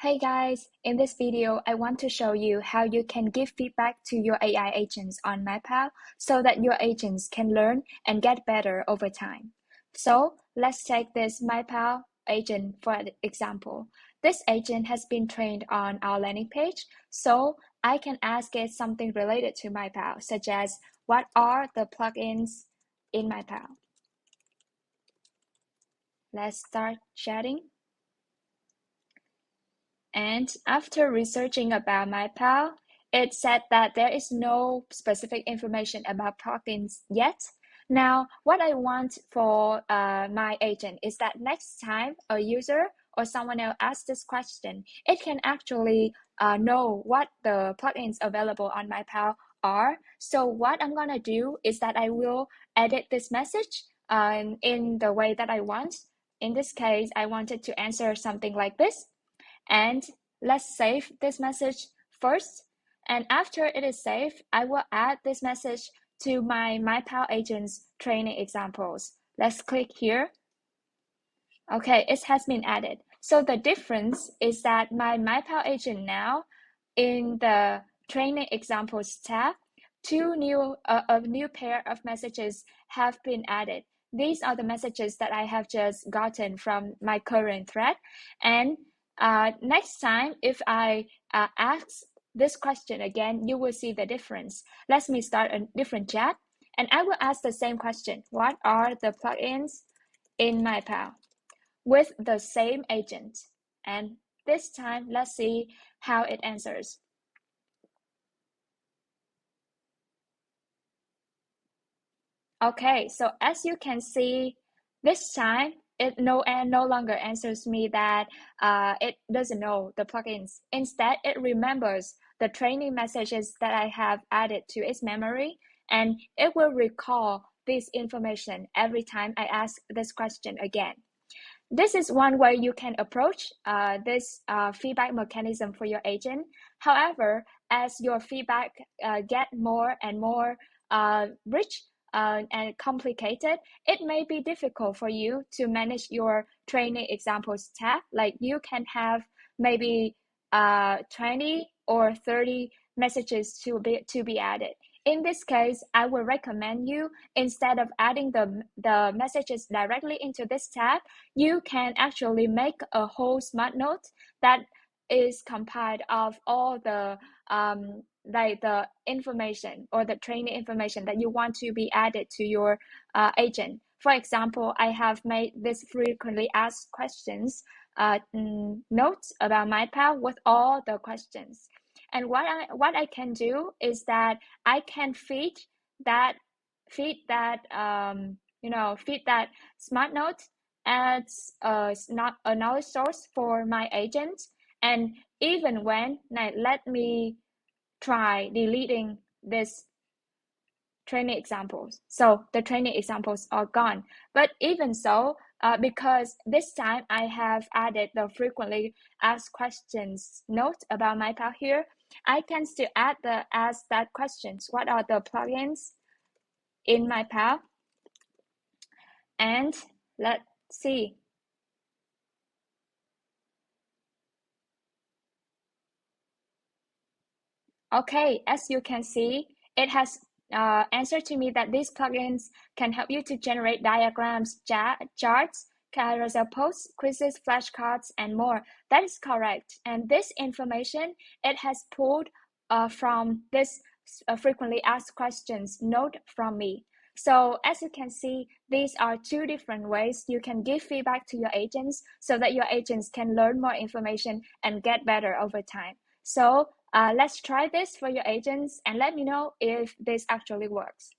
Hey guys, in this video, I want to show you how you can give feedback to your AI agents on MindPal so that your agents can learn and get better over time. So let's take this MindPal agent for example. This agent has been trained on our landing page, so I can ask it something related to MindPal, such as what are the plugins in MindPal? Let's start chatting. And after researching about MindPal, it said that there is no specific information about plugins yet. Now, what I want for my agent is that next time a user or someone else asks this question, it can actually know what the plugins available on MindPal are. So what I'm gonna do is that I will edit this message in the way that I want. In this case, I wanted to answer something like this. And let's save this message first. And after it is saved, I will add this message to my MindPal agents training examples. Let's click here. Okay, it has been added. So the difference is that my MindPal agent now in the training examples tab, a new pair of messages have been added. These are the messages that I have just gotten from my current thread. And next time, if I ask this question again, you will see the difference. Let me start a different chat, and I will ask the same question. What are the plugins in MindPal? With the same agent. And this time, let's see how it answers. Okay, so as you can see, this time, it no longer answers me that it doesn't know the plugins. Instead, it remembers the training messages that I have added to its memory, and it will recall this information every time I ask this question again. This is one way you can approach this feedback mechanism for your agent. However, as your feedback get more and more rich and complicated, it may be difficult for you to manage your training examples tab. Like you can have maybe 20 or 30 messages to be added. In this case, I will recommend you, instead of adding the messages directly into this tab, you can actually make a whole smart note that is compiled of all the like the information or the training information that you want to be added to your agent. For example, I have made this frequently asked questions notes about MindPal with all the questions. And what I can do is that I can feed that smart note as not a knowledge source for my agent. And even when let me try deleting this training examples. So the training examples are gone. But even so, because this time I have added the frequently asked questions note about MindPal here, I can still ask that questions. What are the plugins in MindPal? And let's see. Okay, as you can see, it has answered to me that these plugins can help you to generate diagrams, charts, carousel posts, quizzes, flashcards, and more. That is correct. And this information, it has pulled from this frequently asked questions note from me. So as you can see, these are two different ways you can give feedback to your agents so that your agents can learn more information and get better over time. So let's try this for your agents and let me know if this actually works.